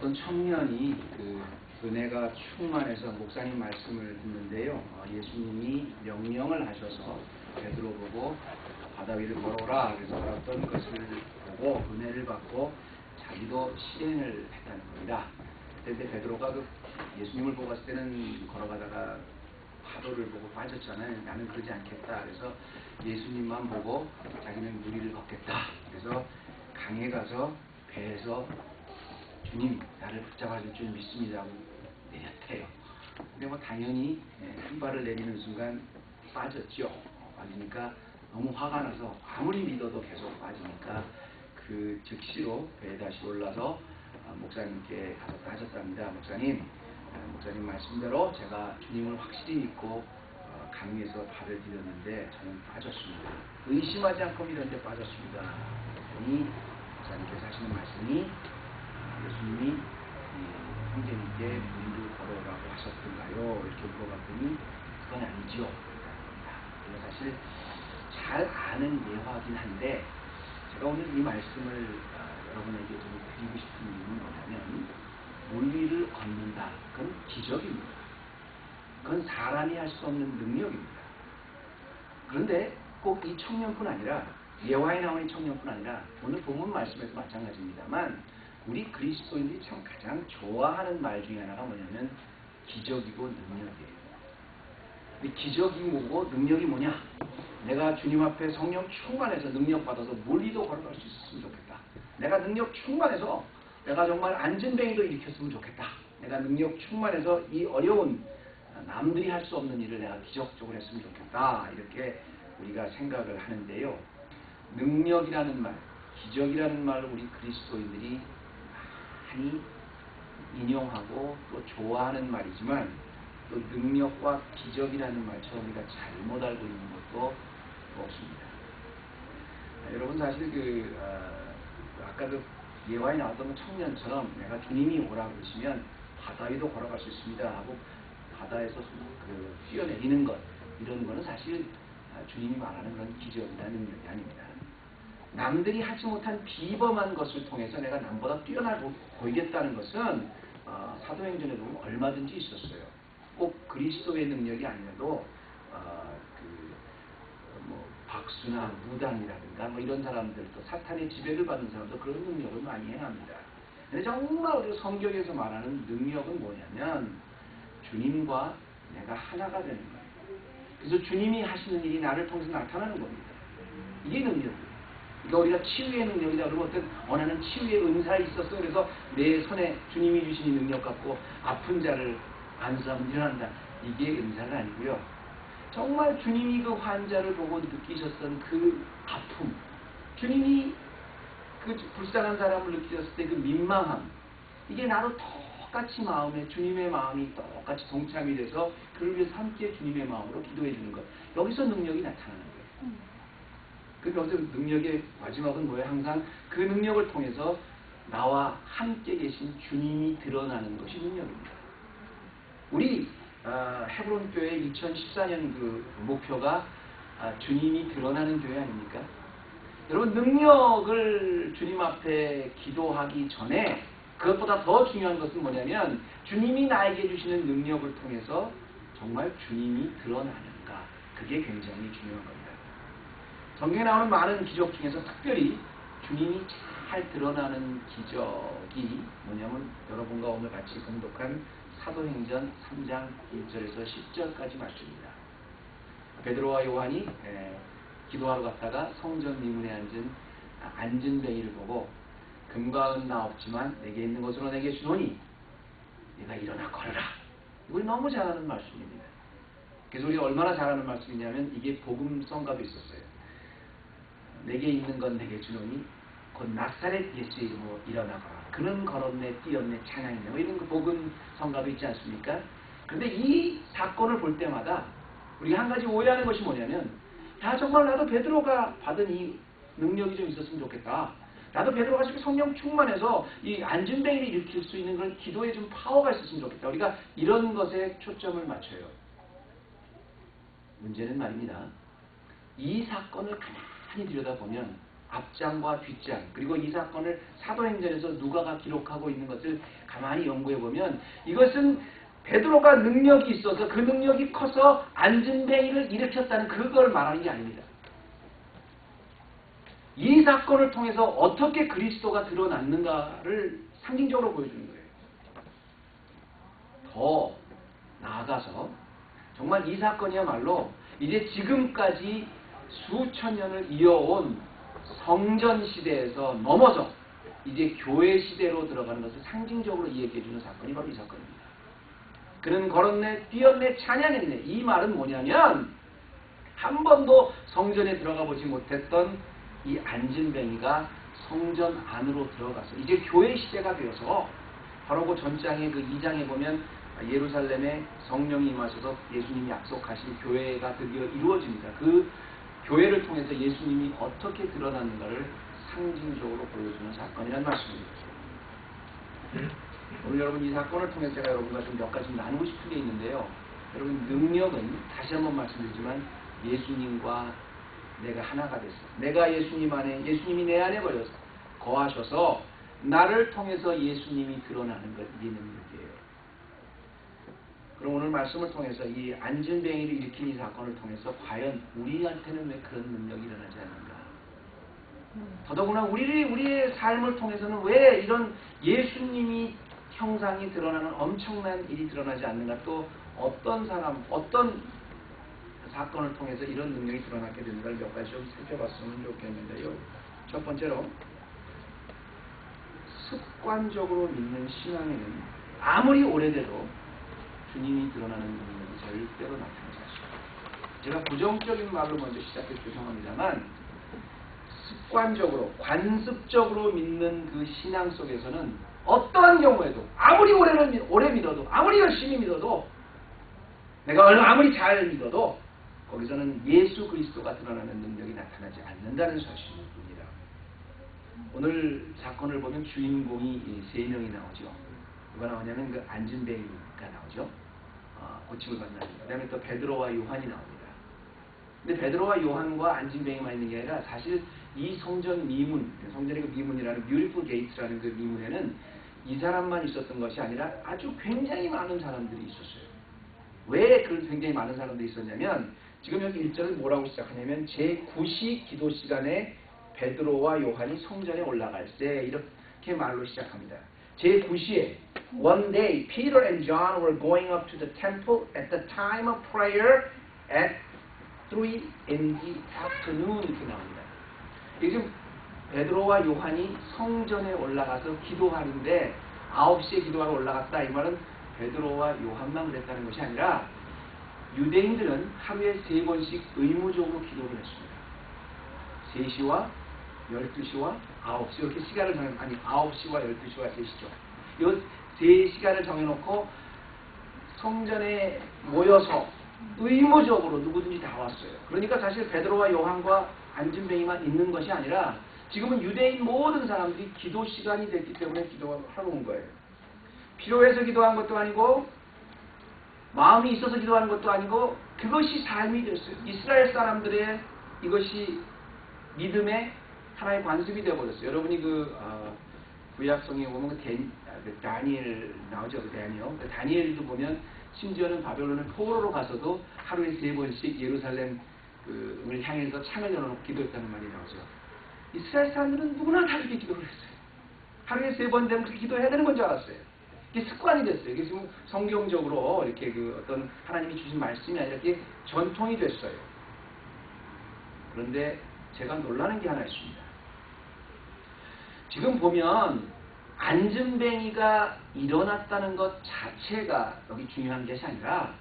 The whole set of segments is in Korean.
어떤 청년이 은혜가 충만해서 목사님 말씀을 듣는데요. 예수님이 명령을 하셔서 베드로 보고 바다 위를 걸어오라 그래서 걸었던 것을 보고 은혜를 받고 자기도 실행을 했다는 겁니다. 그런데 베드로가 예수님을 보고 봤을 때는 걸어가다가 파도를 보고 빠졌잖아요. 나는 그러지 않겠다. 그래서 예수님만 보고 자기는 무리를 걷겠다. 그래서 강에 가서 배에서 주님 나를 붙잡아 줄 줄 믿습니다 하고 내렸대요. 근데 당연히 한 발을 내리는 순간 빠졌죠. 빠지니까 너무 화가 나서 아무리 믿어도 계속 빠지니까 그 즉시로 배에 다시 올라서 목사님께 가서 따졌답니다. 목사님 말씀대로 제가 주님을 확실히 믿고 강 위에서 발을 디뎠는데 저는 빠졌습니다. 의심하지 않고 믿었는데 빠졌습니다. 그러니 목사님께서 하시는 말씀이 예수님이 형제님께 무리를 걸어오라고 하셨던가요? 이렇게 물어봤더니 그건 아니지요. 그래서 사실 잘 아는 예화긴 한데 제가 오늘 이 말씀을 여러분에게 좀 드리고 싶은 이유는 뭐냐면 물리를 걷는다. 그건 기적입니다. 그건 사람이 할 수 없는 능력입니다. 그런데 꼭 이 청년뿐 아니라 예화에 나오는 청년뿐 아니라 오늘 본문 말씀에서 마찬가지입니다만 우리 그리스도인들이 참 가장 좋아하는 말 중에 하나가 뭐냐면 기적이고 능력이에요. 근데 기적이 뭐고 능력이 뭐냐? 내가 주님 앞에 성령 충만해서 능력 받아서 물리도 걸어갈 수 있었으면 좋겠다. 내가 능력 충만해서 내가 정말 안전뱅이도 일으켰으면 좋겠다. 내가 능력 충만해서 이 어려운 남들이 할 수 없는 일을 내가 기적적으로 했으면 좋겠다. 이렇게 우리가 생각을 하는데요. 능력이라는 말, 기적이라는 말을 우리 그리스도인들이 많이 인용하고 또 좋아하는 말이지만 또 능력과 기적이라는 말처럼 우리가 잘못 알고 있는 것도 없습니다. 여러분 사실 아까 예화에 나왔던 청년처럼 내가 주님이 오라 그러시면 바다 위도 걸어갈 수 있습니다 하고 바다에서 뛰어내리는 것 이런 거는 사실 주님이 말하는 그런 기적이나 능력이 아닙니다. 남들이 하지 못한 비범한 것을 통해서 내가 남보다 뛰어나 보이겠다는 것은 사도행전에 보면 얼마든지 있었어요. 꼭 그리스도의 능력이 아니라도 박수나 무당이라든가 이런 사람들 또 사탄의 지배를 받는 사람도 그런 능력을 많이 행합니다. 근데 정말 우리가 성경에서 말하는 능력은 뭐냐면 주님과 내가 하나가 되는 거예요. 그래서 주님이 하시는 일이 나를 통해서 나타나는 겁니다. 이게 능력이에요. 그러니까 우리가 치유의 능력이다 그러면 나는 치유의 은사가 있었어. 그래서 내 손에 주님이 주신 이 능력 갖고 아픈 자를 안수하면 일어난다. 이게 은사가 아니고요. 정말 주님이 그 환자를 보고 느끼셨던 그 아픔, 주님이 그 불쌍한 사람을 느끼셨을 때 그 민망함, 이게 나도 똑같이 마음에 주님의 마음이 똑같이 동참이 돼서 그를 위해서 함께 주님의 마음으로 기도해 주는 것. 여기서 능력이 나타나는 거예요. 여기서 능력의 마지막은 뭐예요? 항상 그 능력을 통해서 나와 함께 계신 주님이 드러나는 것이 능력입니다. 우리 헤브론 교회 2014년 그 목표가 주님이 드러나는 교회 아닙니까? 여러분 능력을 주님 앞에 기도하기 전에 그것보다 더 중요한 것은 뭐냐면 주님이 나에게 주시는 능력을 통해서 정말 주님이 드러나는가. 그게 굉장히 중요한 겁니다. 성경에 나오는 많은 기적 중에서 특별히 주님이 잘 드러나는 기적이 뭐냐면 여러분과 오늘 같이 공독한 사도행전 3장 1절에서 10절까지 말씀입니다. 베드로와 요한이 기도하러 갔다가 성전 미문에 앉은 뱅이를 보고 금과 은 나 없지만 내게 있는 것으로 내게 주노니 네가 일어나 걸어라. 이걸 너무 잘하는 말씀입니다. 그래서 우리가 얼마나 잘하는 말씀이냐면 이게 복음성가도 있었어요. 내게 있는 건 내게 주노니 곧 나사렛 예수의 이름으로 일어나 걸어라. 그는 걸었네 뛰었네 찬양했네 이런 그 복음성가도 있지 않습니까? 그런데 이 사건을 볼 때마다 우리가 한 가지 오해하는 것이 뭐냐면 정말 나도 베드로가 받은 이 능력이 좀 있었으면 좋겠다. 나도 베드로가 성령 충만해서 이 안진뱅이를 일으킬 수 있는 그런 기도에 좀 파워가 있었으면 좋겠다. 우리가 이런 것에 초점을 맞춰요. 문제는 말입니다. 이 사건을 가만히 들여다보면 앞장과 뒷장, 그리고 이 사건을 사도행전에서 누가가 기록하고 있는 것을 가만히 연구해 보면 이것은 베드로가 능력이 있어서 그 능력이 커서 안진뱅이를 일으켰다는 그걸 말하는 게 아닙니다. 이 사건을 통해서 어떻게 그리스도가 드러났는가를 상징적으로 보여주는 거예요. 더 나아가서 정말 이 사건이야말로 이제 지금까지 수천 년을 이어온 성전 시대에서 넘어서 이제 교회 시대로 들어가는 것을 상징적으로 이야기해 주는 사건이 바로 이 사건입니다. 그는 걸었네, 뛰었네, 찬양했네. 이 말은 뭐냐면 한 번도 성전에 들어가 보지 못했던 이 안진뱅이가 성전 안으로 들어가서 이제 교회 시대가 되어서 바로 그 전장의 그 2장에 보면 예루살렘에 성령이 임하셔서 예수님이 약속하신 교회가 드디어 이루어집니다. 그 교회를 통해서 예수님이 어떻게 드러나는가를 상징적으로 보여주는 사건이라는 말씀입니다. 오늘 여러분 이 사건을 통해서 제가 여러분과 좀 몇 가지 나누고 싶은 게 있는데요. 여러분 능력은 다시 한번 말씀드리지만 예수님과 내가 하나가 됐어. 내가 예수님 안에, 예수님이 내 안에 거하셔서 나를 통해서 예수님이 드러나는 것, 이게 능력이에요. 그럼 오늘 말씀을 통해서 이 안진뱅이를 일으킨 이 사건을 통해서 과연 우리한테는 왜 그런 능력이 일어나지 않는가? 더더구나 우리의 삶을 통해서는 왜 이런 예수님이 형상이 드러나는 엄청난 일이 드러나지 않는가? 또 어떤 사람, 어떤 사건을 통해서 이런 능력이 드러나게 되는가를 몇 가지 좀 살펴봤으면 좋겠는데요. 첫 번째로 습관적으로 믿는 신앙에는 아무리 오래돼도 주님이 드러나는 능력이 절대로 나타나지 않습니다. 제가 부정적인 말로 먼저 시작해 죄송합니다만 습관적으로 관습적으로 믿는 그 신앙 속에서는 어떠한 경우에도 아무리 오래 믿어도 아무리 열심히 믿어도 내가 아무리 잘 믿어도 거기서는 예수 그리스도가 드러나는 능력이 나타나지 않는다는 사실입니다. 오늘 사건을 보면 주인공이 3명이 나오죠. 누가 나오냐면 그 안진뱅이가 나오죠. 고침을 받는 아닙니다. 그 다음에 또 베드로와 요한이 나옵니다. 근데 베드로와 요한과 안진뱅이만 있는 게 아니라 사실 이 성전 미문, 성전의 그 미문이라는 뷰티풀 게이트라는 그 미문에는 이 사람만 있었던 것이 아니라 아주 굉장히 많은 사람들이 있었어요. 왜 그 굉장히 많은 사람들이 있었냐면 지금 여기 1절을 뭐라고 시작하냐면 제9시 기도 시간에 베드로와 요한이 성전에 올라갈 때 이렇게 말로 시작합니다. 제9시에 One day Peter and John were going up to the temple at the time of prayer at 3 in the afternoon 이렇게 나옵니다. 지금 베드로와 요한이 성전에 올라가서 기도하는데 9시에 기도하러 올라갔다. 이 말은 베드로와 요한만 그랬다는 것이 아니라 유대인들은 하루에 3번씩 의무적으로 기도를 했습니다. 3시와 12시와 9시 이렇게 시간을 정해놓고 아니 9시와 12시와 3시죠. 이 3시간을 정해놓고 성전에 모여서 의무적으로 누구든지 다 왔어요. 그러니까 사실 베드로와 요한과 안진뱅이만 있는 것이 아니라 지금은 유대인 모든 사람들이 기도 시간이 됐기 때문에 기도하러 온 거예요. 필요해서 기도한 것도 아니고 마음이 있어서 기도하는 것도 아니고 그것이 삶이 됐어요. 이스라엘 사람들의 이것이 믿음의 하나의 관습이 되어버렸어요. 여러분이 구약성에 보면 그 다니엘 나오죠. 그 다니엘도 보면 심지어는 바벨론을 포로로 가서도 하루에 3번씩 예루살렘을 향해서 창을 열어놓고 기도했다는 말이 나오죠. 이스라엘 사람들은 누구나 다 그렇게 기도를 했어요. 하루에 3번 되면 그렇게 기도해야 되는 건 줄 알았어요. 이게 습관이 됐어요. 이게 지금 성경적으로 이렇게 어떤 하나님이 주신 말씀이 아니라 이렇게 전통이 됐어요. 그런데 제가 놀라는 게 하나 있습니다. 지금 보면 안진뱅이가 일어났다는 것 자체가 여기 중요한 것이 아니라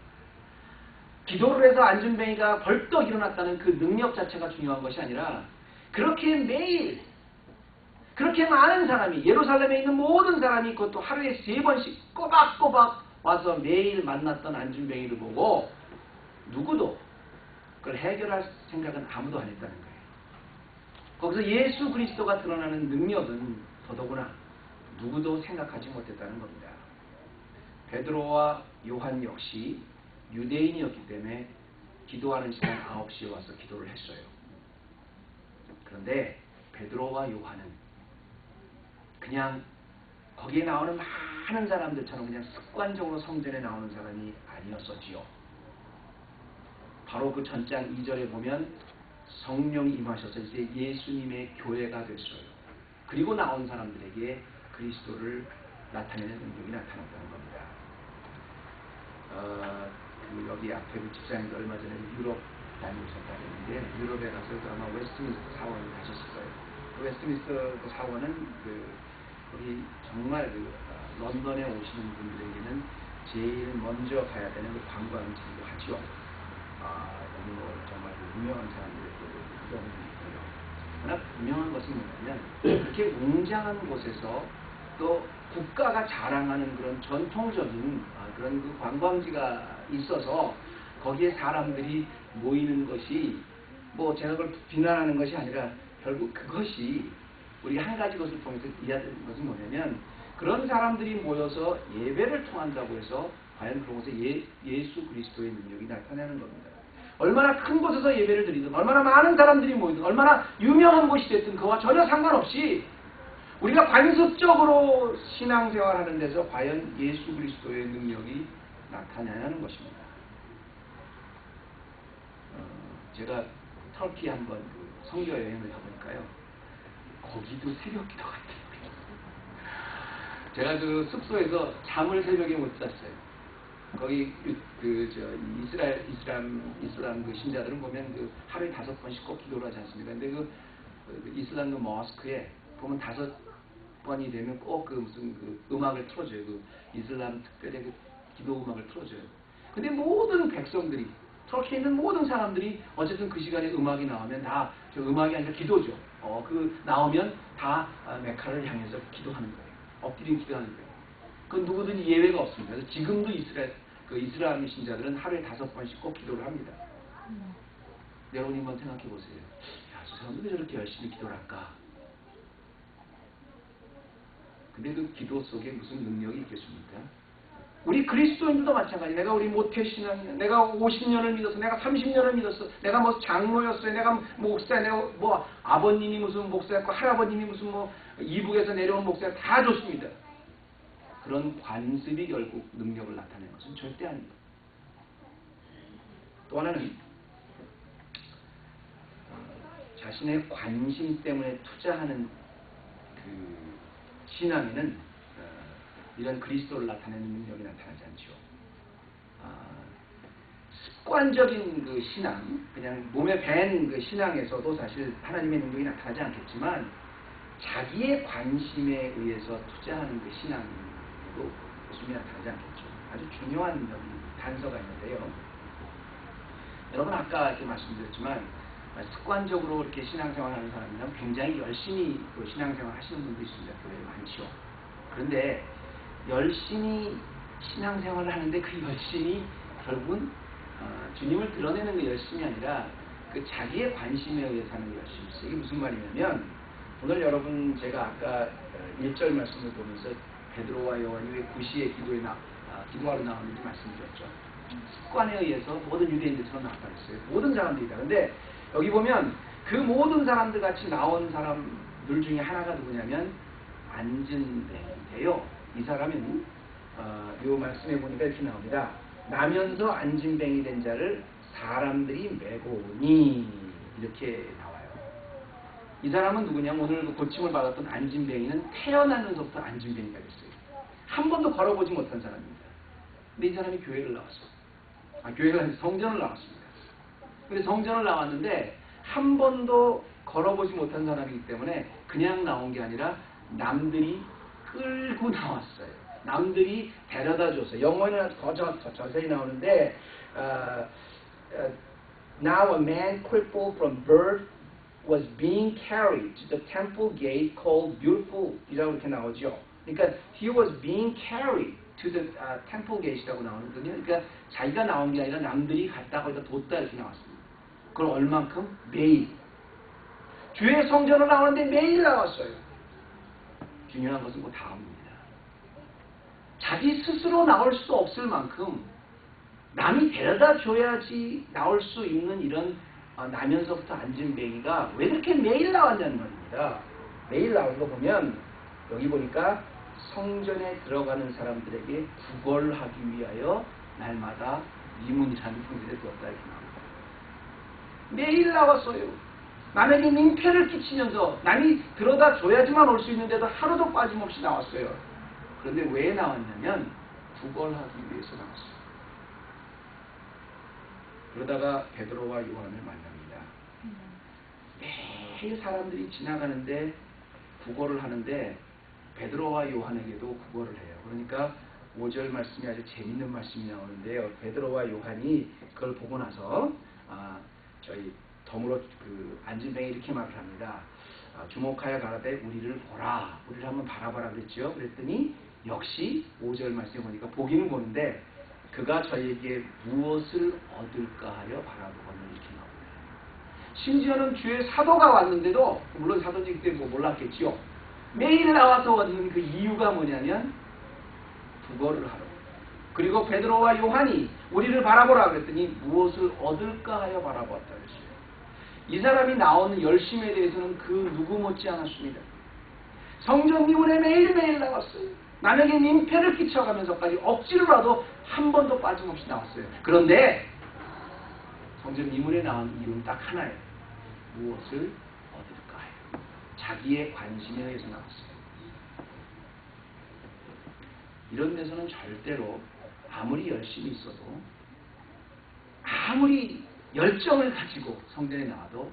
기도를 해서 안진뱅이가 벌떡 일어났다는 그 능력 자체가 중요한 것이 아니라 그렇게 매일 그렇게 많은 사람이 예루살렘에 있는 모든 사람이 그것도 하루에 3번씩 꼬박꼬박 와서 매일 만났던 안진뱅이를 보고 누구도 그걸 해결할 생각은 아무도 안 했다는 거예요. 거기서 예수 그리스도가 드러나는 능력은 더더구나 누구도 생각하지 못했다는 겁니다. 베드로와 요한 역시 유대인이었기 때문에 기도하는 시간 9시에 와서 기도를 했어요. 그런데 베드로와 요한은 그냥 거기에 나오는 많은 사람들처럼 그냥 습관적으로 성전에 나오는 사람이 아니었었지요. 바로 그 전장 2절에 보면 성령이 임하셔서 이제 예수님의 교회가 됐어요. 그리고 나온 사람들에게 그리스도를 나타내는 능력이 나타났다는 겁니다. 여기 앞에 집사님도 얼마 전에 유럽 다녀오셨다고 했는데, 유럽에 가서 아마 웨스트민스터 사원을 가셨을 거예요. 그 웨스트민스터 사원은 우리 정말 런던에 오시는 분들에게는 제일 먼저 가야 되는 관광지이기도 하죠. 너무 정말 유명한 사람들의 그런 게 있고요. 그러나 분명한 것은 뭐냐면, 그렇게 웅장한 곳에서 또 국가가 자랑하는 그런 전통적인 그런 그 관광지가 있어서 거기에 사람들이 모이는 것이 제가 그걸 비난하는 것이 아니라 결국 그것이 우리 한 가지 것을 통해서 이해하는 것은 뭐냐면, 그런 사람들이 모여서 예배를 통한다고 해서 과연 그런 곳에 예수 그리스도의 능력이 나타나는 겁니다. 얼마나 큰 곳에서 예배를 드리든 얼마나 많은 사람들이 모이든 얼마나 유명한 곳이 됐든 그와 전혀 상관없이 우리가 관습적으로 신앙생활하는 데서 과연 예수 그리스도의 능력이 나타나야 하는 것입니다. 제가 터키 한번 선교 여행을 가보니까요, 거기도 새벽 기도 같아요. 제가 그 숙소에서 잠을 새벽에 못 잤어요. 거기 이슬람 그 신자들은 보면 하루에 5번씩 꼭 기도를 하지 않습니까? 근데 그 이슬람 그 머스크에 보면 5번이 되면 꼭 무슨 음악을 틀어줘요. 그 이슬람 특별히 그 기도 음악을 틀어줘요. 근데 모든 백성들이, 터키에 있는 모든 사람들이 어쨌든 그 시간에 음악이 나오면 다 음악이 아니라 기도죠. 나오면 다 메카를 향해서 기도하는 거예요. 엎드린 기도하는 거예요. 그건 누구든지 예외가 없습니다. 그래서 지금도 이슬람 신자들은 하루에 5번씩 꼭 기도를 합니다. 여러분이 한번 생각해 보세요. 저 사람들이 저렇게 열심히 기도를 할까? 근데 그 기도 속에 무슨 능력이 있겠습니까? 우리 그리스도인들도 마찬가지. 내가 우리 모태신앙, 내가 50년을 믿었어, 내가 30년을 믿었어, 내가 장로였어요, 내가 목사, 내가 아버님이 무슨 목사였고 할아버님이 무슨 이북에서 내려온 목사, 다 좋습니다. 그런 관습이 결국 능력을 나타내는 것은 절대 아닙니다. 또 하나는 자신의 관심 때문에 투자하는 그 신앙에는 이런 그리스도를 나타내는 능력이 나타나지 않죠. 습관적인 그 신앙, 그냥 몸에 밴 그 신앙에서도 사실 하나님의 능력이 나타나지 않겠지만, 자기의 관심에 의해서 투자하는 그 신앙도 모습이 나타나지 않겠죠. 아주 중요한 단서가 있는데요. 여러분 아까 이렇게 말씀드렸지만, 습관적으로 이렇게 신앙생활하는 사람이면 굉장히 열심히 그 신앙생활 하시는 분들이 있습니다. 교회에 많죠. 그런데 열심히 신앙생활을 하는데 그 열심이 결국은 주님을 드러내는 그 열심이 아니라 그 자기의 관심에 의해서 하는 그 열심이죠. 이게 무슨 말이냐면, 오늘 여러분 제가 아까 1절 말씀을 보면서 베드로와 요한이 왜 구시의 기도하러 나왔는지 말씀드렸죠. 습관에 의해서 모든 유대인들처럼 나왔다 그랬어요. 모든 사람들이다. 근데 여기 보면 그 모든 사람들 같이 나온 사람들 중에 하나가 누구냐면 안진뱅인데요. 이 사람은 요 말씀에 보니까 이렇게 나옵니다. 나면서 안진뱅이 된 자를 사람들이 메고 오니, 이렇게 나와요. 이 사람은 누구냐면 오늘 고침을 받았던 안진뱅이는 태어나면서부터 안진뱅이가 됐어요. 한 번도 걸어보지 못한 사람입니다. 근데 이 사람이 교회를 나왔어요. 교회가 아니라 성전을 나왔습니다. 근데 성전을 나왔는데 한 번도 걸어보지 못한 사람이기 때문에 그냥 나온 게 아니라 남들이 끌고 나왔어요. 남들이 데려다 줬어요. 영어는 더 자세히 나오는데 Now a man crippled from birth was being carried to the temple gate called Beautiful 이라고 이렇게 나오죠. 그러니까 he was being carried to the temple gate이라고 나오거든요. 그러니까 자기가 나온 게 아니라 남들이 갔다 거기다 뒀다 이렇게 나왔습니다. 그럼 얼만큼? 매일. 주의 성전을 나오는데 매일 나왔어요. 중요한 것은 다음입니다. 자기 스스로 나올 수 없을 만큼 남이 데려다 줘야지 나올 수 있는 이런 나면서부터 안진뱅이가 왜 그렇게 매일 나왔냐는 말입니다. 나옵니다. 매일 나오는 거 보면 여기 보니까 성전에 들어가는 사람들에게 구걸하기 위하여 날마다 미문이라는 성전에 두었다 이렇게 나옵니다. 매일 나왔어요. 남에게 민폐를 끼치면서 남이 들어다 줘야지만 올 수 있는데도 하루도 빠짐없이 나왔어요. 그런데 왜 나왔냐면 구걸하기 위해서 나왔어요. 그러다가 베드로와 요한을 만납니다. 매일 사람들이 지나가는데 구걸을 하는데 베드로와 요한에게도 구걸을 해요. 그러니까 5절 말씀이 아주 재밌는 말씀이 나오는데요. 베드로와 요한이 그걸 보고 나서 저희 덤으로 안진뱅이 이렇게 말을 합니다. 주목하여 가라되 우리를 보라. 우리를 한번 바라봐라 그랬죠. 그랬더니 역시 5절 말씀에 보니까 보기는 보는데 그가 저희에게 무엇을 얻을까 하여 바라보거늘 이렇게 나옵니다. 심지어는 주의 사도가 왔는데도 물론 사도지 그때 몰랐겠지요. 매일 나와서 얻는 그 이유가 뭐냐면 구걸을 하러 그리고 베드로와 요한이 우리를 바라보라 그랬더니 무엇을 얻을까 하여 바라보았다 그랬어요. 이 사람이 나오는 열심에 대해서는 그 누구 못지 않았습니다. 성전 미문에 매일매일 나왔어요. 남에게 민폐를 끼쳐가면서까지 억지로라도 한 번도 빠짐없이 나왔어요. 그런데 성전 미문에 나온 이유는 딱 하나예요. 무엇을 얻을까 해요. 자기의 관심에 의해서 나왔어요. 이런 데서는 절대로 아무리 열심히 있어도 아무리 열정을 가지고 성전에 나와도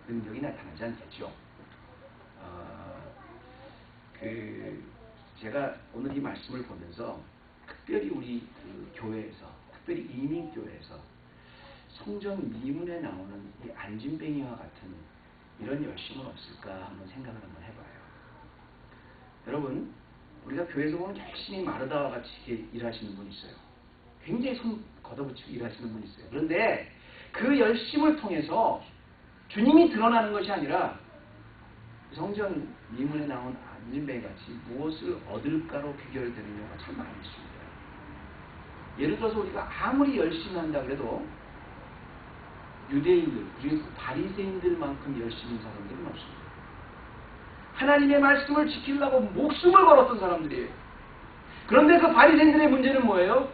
능력이 나타나지 않겠죠. 제가 오늘 이 말씀을 보면서 특별히 우리 교회에서, 특별히 이민교회에서 성전 미문에 나오는 이 안진뱅이와 같은 이런 열심은 없을까 한번 생각을 한번 해봐요. 여러분, 우리가 교회에서 보면 열심히 마르다와 같이 이렇게 일하시는 분이 있어요. 굉장히 손 걷어붙이고 일하시는 분이 있어요. 그런데 그 열심을 통해서 주님이 드러나는 것이 아니라 성전 미문에 나온 안진뱅이 같이 무엇을 얻을까로 귀결되는 경우가 참 많이 있습니다. 예를 들어서 우리가 아무리 열심히 한다 그래도 유대인들, 그리고 바리새인들만큼 열심히 사람들은 없습니다. 하나님의 말씀을 지키려고 목숨을 걸었던 사람들이에요. 그런데 그 바리새인들의 문제는 뭐예요?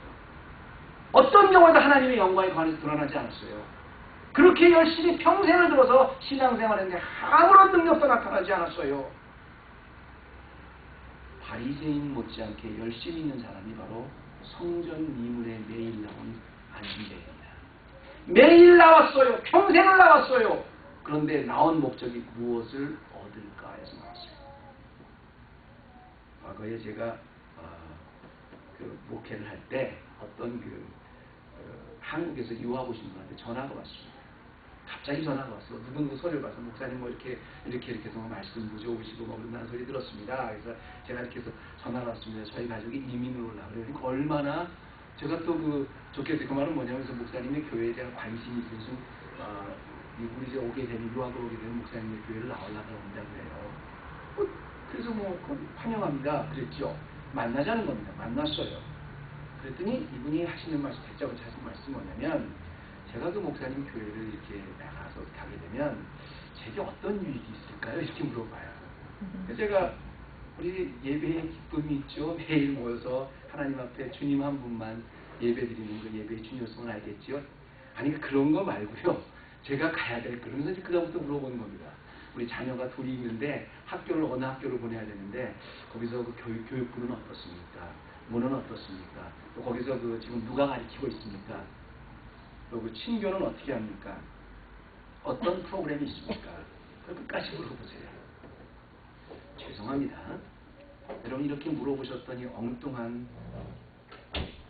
어떤 경우에도 하나님의 영광에 관해서 드러나지 않았어요. 그렇게 열심히 평생을 들어서 신앙생활했는데 아무런 능력도 나타나지 않았어요. 바리새인 못지않게 열심히 있는 사람이 바로 성전 미문에 매일 나온 안진뱅이입니다. 매일 나왔어요. 평생을 나왔어요. 그런데 나온 목적이 무엇을 얻을까 해서 나왔어요. 과거에 제가 목회를 할 때 어떤 한국에서 유학 오신 분한테 전화가 왔습니다. 갑자기 전화가 왔어. 누군 소리를 봐서 목사님 뭐 이렇게 해서 말씀 무좋으시고 뭐 그런다는 소리 들었습니다. 그래서 제가 이렇게 해서 전화가 왔습니다. 저희 가족이 이민을 올라 그러니까 얼마나 제가 또 좋게 그 말은 뭐냐면 그래서 목사님의 교회에 대한 관심이 있어서 미국에 이제 오게 되면 유학을 오게 되면 목사님의 교회를 나오려고 한다고 해요. 그래서 환영합니다. 그랬죠. 만나자는 겁니다. 만났어요. 그랬더니 이분이 하시는 말씀, 대적을 하시는 말씀이 뭐냐면 제가 그 목사님 교회를 이렇게 나가서 가게 되면 제게 어떤 유익이 있을까요? 이렇게 물어봐요. 제가 우리 예배에 기쁨이 있죠. 매일 모여서 하나님 앞에 주님 한 분만 예배드리는 그 예배의 중요성을 알겠죠. 아니 그런 거 말고요. 제가 가야 될 그러면서 이제 그다음부터 물어보는 겁니다. 우리 자녀가 둘이 있는데 학교를 어느 학교를 보내야 되는데 거기서 그 교육부는 어떻습니까? 뭐는 어떻습니까? 또 거기서 지금 누가 가르치고 있습니까? 또 그 친교는 어떻게 합니까? 어떤 프로그램이 있습니까? 끝까지 물어보세요. 죄송합니다. 여러분 이렇게 물어보셨더니 엉뚱한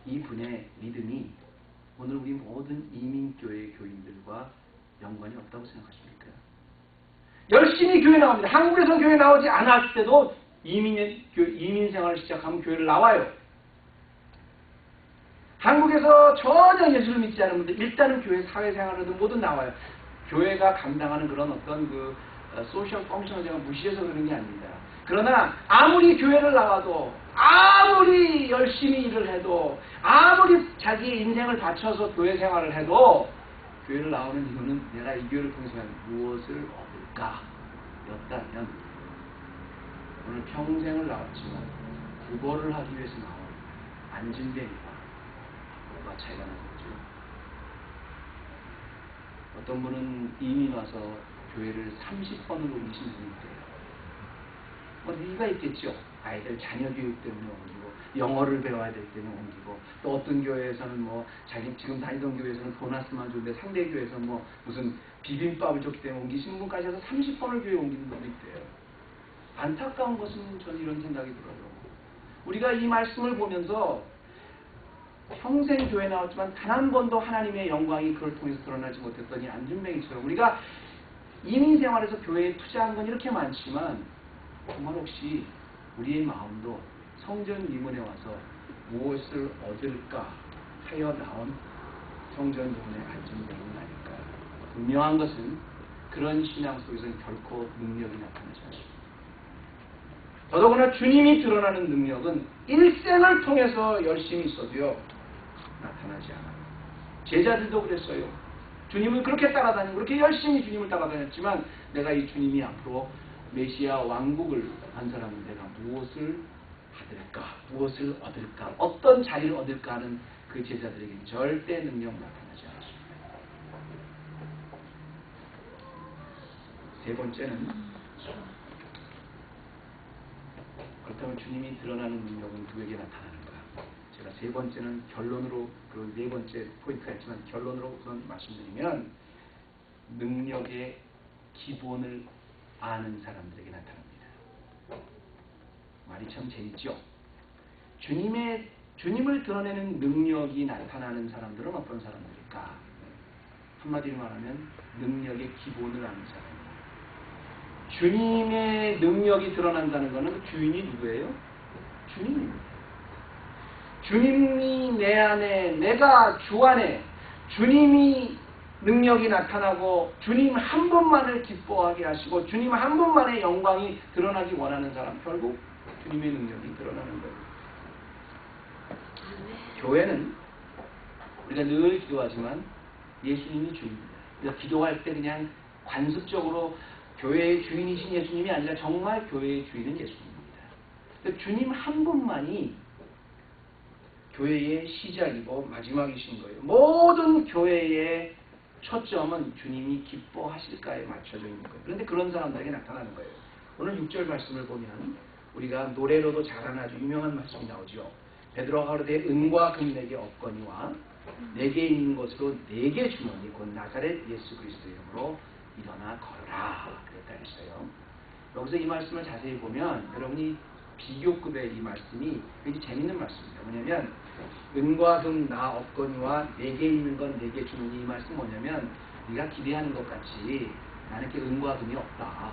이분의 믿음이 오늘 우리 모든 이민교회 교인들과 연관이 없다고 생각하십니까? 열심히 교회 나옵니다. 한국에서 교회 나오지 않았을 때도 이민 생활을 시작하면 교회를 나와요. 한국에서 전혀 예수를 믿지 않은 분들 일단은 교회 사회생활에도 모두 나와요. 교회가 감당하는 그런 어떤 소셜 펑션을 제가 무시해서 그러는 게 아닙니다. 그러나 아무리 교회를 나와도 아무리 열심히 일을 해도 아무리 자기의 인생을 바쳐서 교회 생활을 해도 교회를 나오는 이유는 내가 이 교회를 통해서 무엇을 얻을까 였다면 오늘 평생을 나왔지만 구걸을 하기 위해서 나온 안진뱅이와 뭐가 차이가 나는 거죠. 어떤 분은 이민 와서 교회를 30번을 옮기신 분이 있대요. 뭐 이유가 있겠죠. 아이들 자녀 교육 때문에 옮기고, 영어를 배워야 될 때는 옮기고, 또 어떤 교회에서는 뭐 자기 지금 다니던 교회에서는 보너스만 주는데 상대 교회에서는 뭐 무슨 비빔밥을 줬기 때문에 옮기시는 분까지 해서 30번을 교회 옮기는 분도 있대요. 안타까운 것은 저는 이런 생각이 들어요. 우리가 이 말씀을 보면서 평생 교회 나왔지만 단 한 번도 하나님의 영광이 그걸 통해서 드러나지 못했더니 안준뱅이처럼 우리가 이민 생활에서 교회에 투자한 건 이렇게 많지만 정말 혹시 우리의 마음도 성전 이문에 와서 무엇을 얻을까 하여 나온 성전 이문의 안준뱅이는 아닐까. 분명한 것은 그런 신앙 속에서는 결코 능력이 나타나지 않습니다. 더더구나 주님이 드러나는 능력은 일생을 통해서 열심히 있어도요 나타나지 않아요. 제자들도 그랬어요. 주님을 그렇게 따라다니고 그렇게 열심히 주님을 따라다녔지만 내가 이 주님이 앞으로 메시아 왕국을 한 사람은 내가 무엇을 받을까, 무엇을 얻을까, 어떤 자리를 얻을까 하는 그 제자들에게 절대 능력 나타나지 않았습니다. 세 번째는 그렇다면 주님이 드러나는 능력은 누구에게 나타나는가? 제가 세 번째는 결론으로, 그 네 번째 포인트가 있지만 결론으로 우선 말씀드리면 능력의 기본을 아는 사람들에게 나타납니다. 말이 참 재밌죠? 주님을 드러내는 능력이 나타나는 사람들은 어떤 사람들일까? 한마디로 말하면 능력의 기본을 아는 사람입니다. 주님의 능력이 드러난다는 것은 주인이 누구예요? 주님입니다. 주님이 내 안에, 내가 주 안에 주님이 능력이 나타나고 주님 한 분만을 기뻐하게 하시고 주님 한 분만의 영광이 드러나기 원하는 사람, 결국 주님의 능력이 드러나는 거예요. 교회는 우리가 늘 기도하지만 예수님이 주인입니다. 우리가 기도할 때 그냥 관습적으로 교회의 주인이신 예수님이 아니라 정말 교회의 주인은 예수님입니다. 주님 한 분만이 교회의 시작이고 마지막이신 거예요. 모든 교회의 초점은 주님이 기뻐하실까에 맞춰져 있는 거예요. 그런데 그런 사람들에게 나타나는 거예요. 오늘 6절 말씀을 보면 우리가 노래로도 잘하는 아주 유명한 말씀이 나오죠. 베드로가 가로되 은과 금 내게 없거니와 내게 있는 것으로 내게 주노니 곧 나사렛 예수 그리스도 이름으로 일어나 걸어라 그랬다 했어요. 여기서 이 말씀을 자세히 보면 여러분이 비교급의 이 말씀이 굉장히 재밌는 말씀입니다. 뭐냐면 은과 금 나 없거니와 내게 있는 건 내게 주노니 이 말씀 뭐냐면 네가 기대하는 것 같이 나는 이렇게 은과 금이 없다.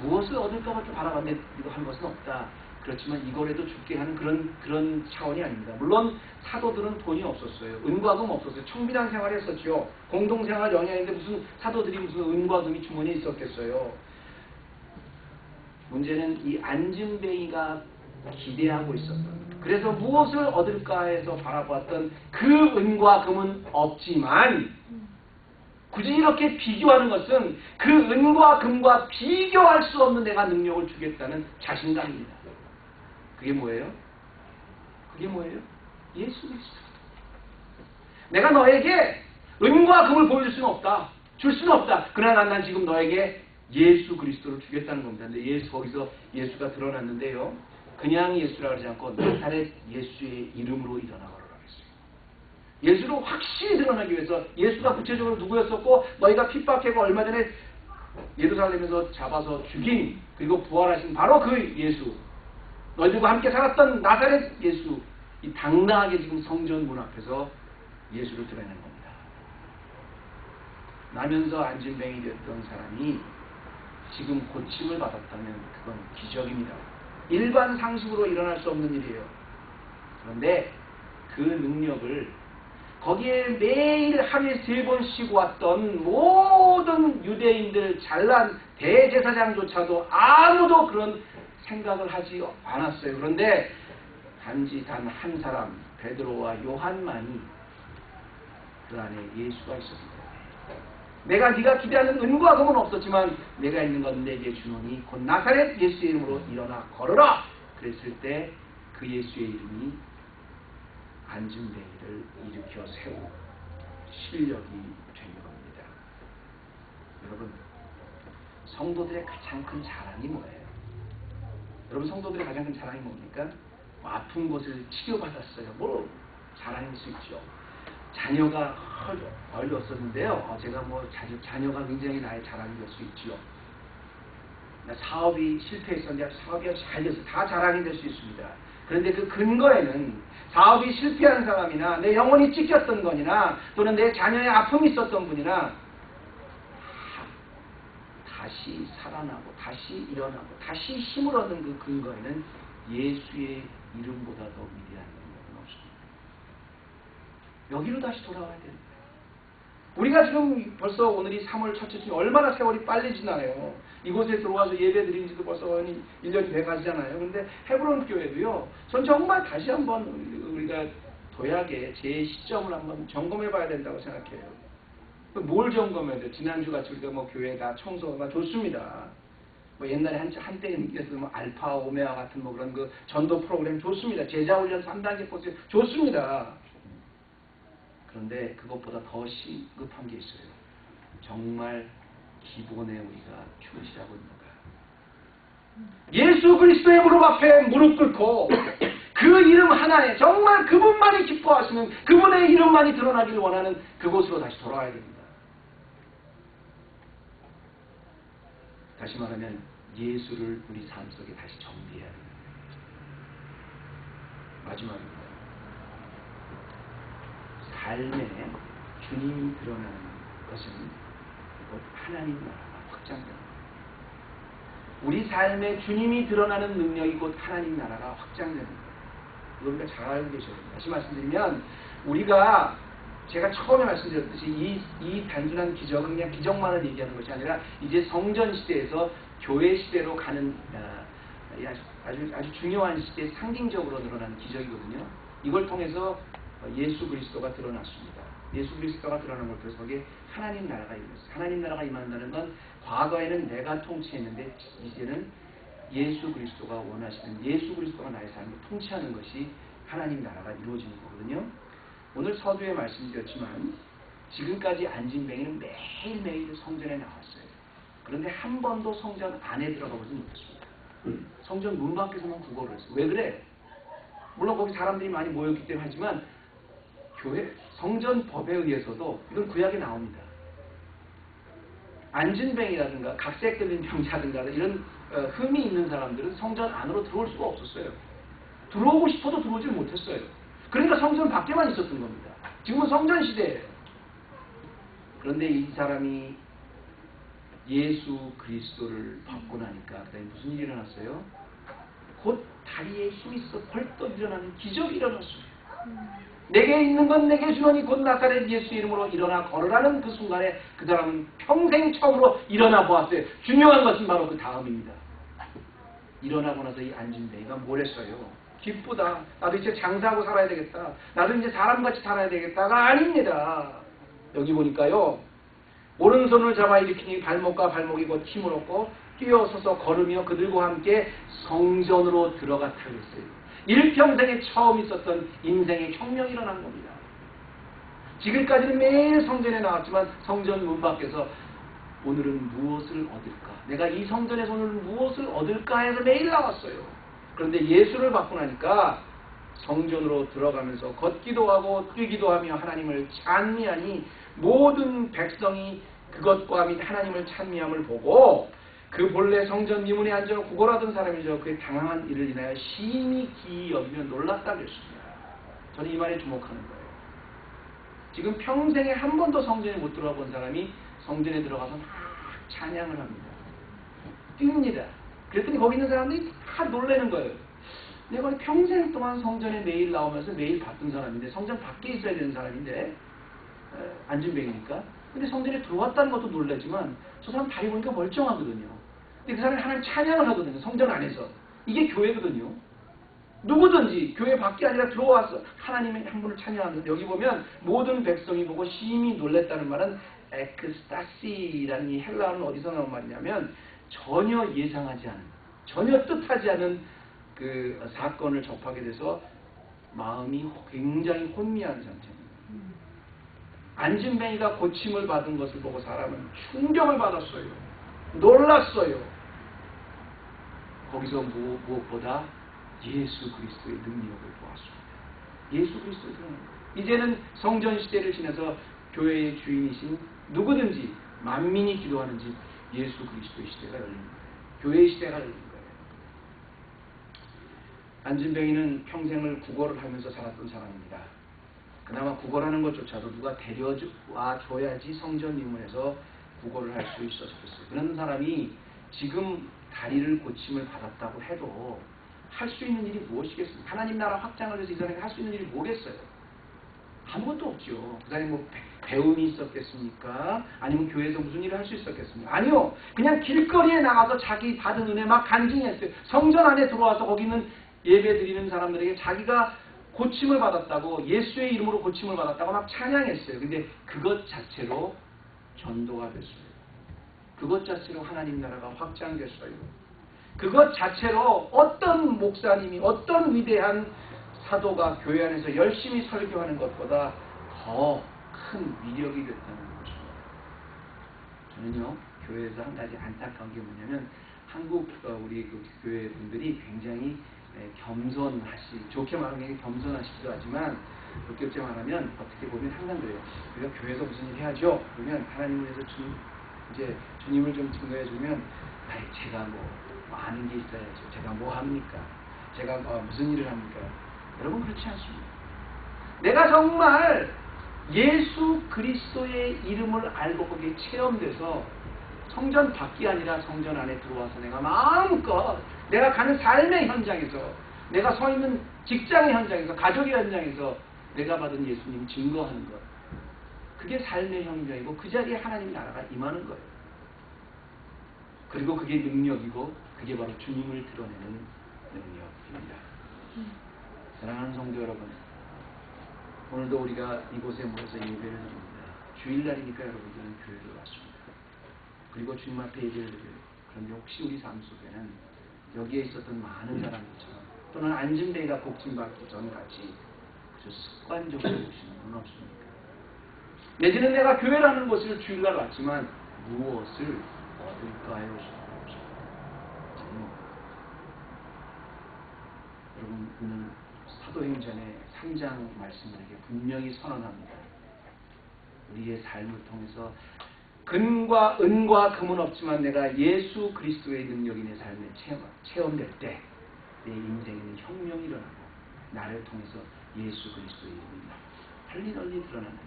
무엇을 얻을까밖에 바라봤는데 이거 한 것은 없다. 그렇지만 이거라도 죽게 하는 그런 차원이 아닙니다. 물론 사도들은 돈이 없었어요. 은과 금 없었어요. 청비단 생활했었죠. 공동생활 영향인데 무슨 사도들이 무슨 은과 금이 주머니에 있었겠어요. 문제는 이 안진뱅이가 기대하고 있었던, 그래서 무엇을 얻을까 해서 바라보았던 그 은과 금은 없지만 굳이 이렇게 비교하는 것은 그 은과 금과 비교할 수 없는 내가 능력을 주겠다는 자신감입니다. 그게 뭐예요? 그게 뭐예요? 예수 그리스도. 내가 너에게 은과 금을 보여줄 수는 없다. 줄 수는 없다. 그러나 난 지금 너에게 예수 그리스도를 주겠다는 겁니다. 근데 거기서 예수가 드러났는데요. 그냥 예수라 그러지 않고 나사렛 예수의 이름으로 일어나 걸어라 그랬어요. 예수로 확실히 드러나기 위해서 예수가 구체적으로 누구였었고 너희가 핍박하고 얼마 전에 예루살렘에서 잡아서 죽인 그리고 부활하신 바로 그 예수, 너희들과 함께 살았던 나사렛 예수, 이 당당하게 지금 성전 문 앞에서 예수를 드러내는 겁니다. 나면서 안진뱅이 됐던 사람이 지금 고침을 받았다면 그건 기적입니다. 일반 상식으로 일어날 수 없는 일이에요. 그런데 그 능력을 거기에 매일 하루에 3번 쉬고 왔던 모든 유대인들 잘난 대제사장조차도 아무도 그런 생각을 하지 않았어요. 그런데 단지 단 한 사람 베드로와 요한만이 그 안에 예수가 있었습니다. 내가 네가 기대하는 은과 금은 없었지만 내가 있는 건 내게 주노니 곧 나사렛 예수의 이름으로 일어나 걸어라. 그랬을 때 그 예수의 이름이 안진뱅이를 일으켜 세우고 실력이 된 겁니다. 여러분, 성도들의 가장 큰 자랑이 뭐예요? 여러분, 성도들의 가장 큰 자랑이 뭡니까? 아픈 곳을 치료받았어요. 뭐 자랑일 수 있죠. 자녀가 어렸었는데요. 제가 뭐 자녀가 굉장히 나의 자랑이 될 수 있죠. 사업이 실패했었는데 사업이 잘 돼서 다 자랑이 될 수 있습니다. 그런데 그 근거에는 사업이 실패한 사람이나 내 영혼이 찢겼던 거나 또는 내 자녀의 아픔이 있었던 분이나 다시 살아나고 다시 일어나고 다시 힘을 얻는 그 근거에는 예수의 이름보다 더 위대한 능력은 없습니다. 여기로 다시 돌아와야 됩니다. 우리가 지금 벌써 오늘이 3월 첫째 주 얼마나 세월이 빨리 지나요. 이곳에 들어와서 예배 드린 지도 벌써 1년이 돼가잖아요. 근데 헤브론 교회도요. 전 정말 다시 한번 우리가 도약의 제 시점을 한번 점검해 봐야 된다고 생각해요. 뭘 점검해야 돼요? 지난주같이 우리가 뭐 교회 다 청소가 좋습니다. 뭐 옛날에 한때는 뭐 알파 오메아 같은 뭐 그런 그 전도 프로그램 좋습니다. 제자훈련 3단계 코스 좋습니다. 그런데 그것보다 더 시급한 게 있어요. 정말 기본에 우리가 충실하고 있는가. 예수 그리스도의 무릎 앞에 무릎 꿇고 그 이름 하나에 정말 그분만이 기뻐하시는 그분의 이름만이 드러나기를 원하는 그곳으로 다시 돌아와야 됩니다. 다시 말하면 예수를 우리 삶 속에 다시 정비해야 됩니다. 마지막입니다. 삶에 주님이 드러나는 것은 곧 하나님 나라가 확장됩니다. 우리 삶에 주님이 드러나는 능력이 곧 하나님 나라가 확장됩니다. 이거 우리가 잘 알고 계셔야 됩니다. 다시 말씀드리면 우리가 제가 처음에 말씀드렸듯이 이 단순한 기적은 그냥 기적만을 얘기하는 것이 아니라 이제 성전 시대에서 교회 시대로 가는 아주 중요한 시대에 상징적으로 드러나는 기적이거든요. 이걸 통해서 예수 그리스도가 드러났습니다. 예수 그리스도가 드러난 걸 통해서 거기에 하나님 나라가 임했어요. 하나님 나라가 임한다는 건 과거에는 내가 통치했는데 이제는 예수 그리스도가 원하시는 예수 그리스도가 나의 삶을 통치하는 것이 하나님 나라가 이루어지는 거거든요. 오늘 서두에 말씀드렸지만 지금까지 안진뱅이는 매일매일 성전에 나왔어요. 그런데 한 번도 성전 안에 들어가 보지 못했습니다. 성전 문 밖에서만 구걸을 했어요. 왜 그래? 물론 거기 사람들이 많이 모였기 때문에 하지만 교회 성전 법에 의해서도 이건 구약에 나옵니다. 안진뱅이라든가 각색 들린 병자든가 이런 흠이 있는 사람들은 성전 안으로 들어올 수가 없었어요. 들어오고 싶어도 들어오지 못했어요. 그러니까 성전 밖에만 있었던 겁니다. 지금은 성전 시대예요. 그런데 이 사람이 예수 그리스도를 받고 나니까 그다음에 무슨 일이 일어났어요? 곧 다리에 힘이 있어 벌떡 일어나는 기적이 일어났어요. 내게 있는 건 내게 주노니 곧 나사렛 예수 이름으로 일어나 걸으라는 그 순간에 그 사람은 평생 처음으로 일어나 보았어요. 중요한 것은 바로 그 다음입니다. 일어나고 나서 이 안진뱅이가 뭘 했어요? 기쁘다. 나도 이제 장사하고 살아야 되겠다. 나도 이제 사람같이 살아야 되겠다가 아닙니다. 여기 보니까요. 오른손을 잡아 일으키니 발목과 발목이 곧 힘을 얻고 뛰어서서 걸으며 그들과 함께 성전으로 들어갔다 그랬어요. 일평생에 처음 있었던 인생의 혁명이 일어난 겁니다. 지금까지는 매일 성전에 나왔지만 성전 문 밖에서 오늘은 무엇을 얻을까? 내가 이 성전에서 오늘 무엇을 얻을까 해서 매일 나왔어요. 그런데 예수를 받고 나니까 성전으로 들어가면서 걷기도 하고 뛰기도 하며 하나님을 찬미하니 모든 백성이 그것과 및 하나님을 찬미함을 보고 그 본래 성전 미문에 앉아 구걸하던 사람이죠. 그의 당황한 일을 인하여 심히 기이 여기며 놀랐다 그랬습니다. 저는 이 말에 주목하는 거예요. 지금 평생에 한 번도 성전에 못 들어가 본 사람이 성전에 들어가서 막 찬양을 합니다. 뜁니다. 그랬더니 거기 있는 사람들이 다 놀라는 거예요. 내가 평생 동안 성전에 매일 나오면서 매일 봤던 사람인데 성전 밖에 있어야 되는 사람인데 안진뱅이니까. 근데 성전에 들어왔다는 것도 놀라지만 저 사람 다리 보니까 멀쩡하거든요. 근데 그 사람이 하나님 찬양을 하거든요. 성전 안에서. 이게 교회거든요. 누구든지 교회 밖이 아니라 들어와서 하나님의 한 분을 찬양하는 여기 보면 모든 백성이 보고 심히 놀랬다는 말은 엑스타시라는 이 헬라어는 어디서 나온 말이냐면 전혀 예상하지 않은, 전혀 뜻하지 않은 그 사건을 접하게 돼서 마음이 굉장히 혼미한 상태입니다. 안진뱅이가 고침을 받은 것을 보고 사람은 충격을 받았어요. 놀랐어요. 거기서 무엇보다 예수 그리스도의 능력을 보았습니다. 예수 그리스도의 능력. 이제는 성전 시대를 지나서 교회의 주인이신 누구든지 만민이 기도하는 집 예수 그리스도의 시대가 열립니다. 교회의 시대가 열린 거예요. 안진뱅이는 평생을 구걸을 하면서 살았던 사람입니다. 그나마 구걸하는 것조차도 누가 데려와 줘야지 성전 입문해서 구걸을 할 수 있었겠어요. 그런 사람이 지금 다리를 고침을 받았다고 해도 할 수 있는 일이 무엇이겠습니까? 하나님 나라 확장을 위해서 이 사람이 할 수 있는 일이 뭐겠어요? 아무것도 없죠. 그 사람이 뭐 배움이 있었겠습니까? 아니면 교회에서 무슨 일을 할 수 있었겠습니까? 아니요. 그냥 길거리에 나가서 자기 받은 은혜 막 간증했어요. 성전 안에 들어와서 거기는 예배 드리는 사람들에게 자기가 고침을 받았다고, 예수의 이름으로 고침을 받았다고 막 찬양했어요. 근데 그것 자체로 전도가 됐어요. 그것 자체로 하나님 나라가 확장됐어요. 그것 자체로 어떤 목사님이, 어떤 위대한 사도가 교회 안에서 열심히 설교하는 것보다 더 큰 위력이 됐다는 것입니다. 저는요, 교회에서 한 가지 안타까운 게 뭐냐면 한국 우리 그 교회 분들이 굉장히 좋게 말하면 겸손하시기도 하지만 그렇게 말하면 어떻게 보면 항상 그래요. 우리가 교회에서 무슨 일 해야죠? 그러면 하나님을 위해서 이제 주님을 좀 증거해 주면 제가 뭐 아는 게 있어야죠. 제가 뭐 합니까? 제가 무슨 일을 합니까? 여러분 그렇지 않습니다. 내가 정말 예수 그리스도의 이름을 알고 거기에 체험돼서 성전 밖이 아니라 성전 안에 들어와서 내가 마음껏 내가 가는 삶의 현장에서, 내가 서 있는 직장의 현장에서, 가족의 현장에서 내가 받은 예수님 증거하는 것, 그게 삶의 현장이고 그 자리에 하나님 나라가 임하는 거예요. 그리고 그게 능력이고 그게 바로 주님을 드러내는 능력입니다. 사랑하는 성도 여러분, 오늘도 우리가 이곳에 모여서 예배를 드립니다. 주일날이니까 여러분들은 교회를 왔습니다. 그리고 주님 앞에 예배를 드려요. 그런데 혹시 우리 삶 속에는 여기에 있었던 많은 사람들처럼, 또는 안진뱅이가 복침받기 전같이 그저 습관적으로 오시는 분 없습니까? 내지는 내가 교회라는 곳을 주일날 왔지만 무엇을 얻을까요? 여러분, 오늘 사도행전의 3장 말씀을 이렇게 분명히 선언합니다. 우리의 삶을 통해서 금과 은과 금은 없지만 내가 예수 그리스도의 능력이 내 삶에 체험될 때 내 인생에는 혁명이 일어나고 나를 통해서 예수 그리스도의 이름이 널리 드러나는,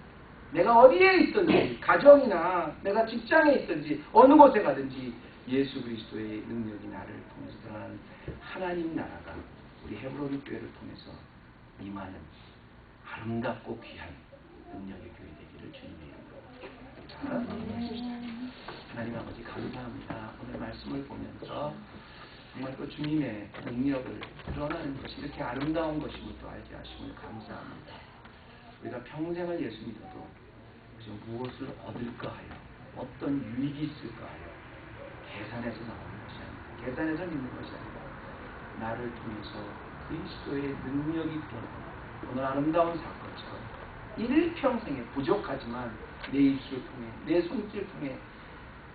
내가 어디에 있든지, 가정이나 내가 직장에 있든지 어느 곳에 가든지 예수 그리스도의 능력이 나를 통해서 드러나는 하나님 나라가 우리 헤브론 교회를 통해서 임하는 아름답고 귀한 능력의 교회 되기를 주님의 이름으로 기도합니다. 하나님 아버지 감사합니다. 오늘 말씀을 보면서 정말 그 주님의 능력을 드러나는 것이 이렇게 아름다운 것임을 또 알게 하심을 감사합니다. 우리가 평생을 예수 믿어도 무엇을 얻을까 하여, 어떤 유익이 있을까 하여 계산해서 나오는 것이 아닙니다. 계산해서 믿는 것이 아니라 나를 통해서 그리스도의 능력이 드러나는 오늘 아름다운 사건처럼 일평생에 부족하지만 내 입술을 통해, 내 손길 통해,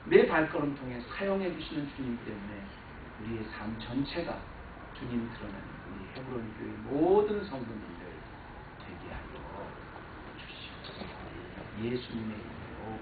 내 발걸음 통해 사용해 주시는 주님 때문에 우리의 삶 전체가 주님 드러나는 우리 헤브론 교회 모든 성도님들 되게 하여 주시옵소서. 예수님의 이름으로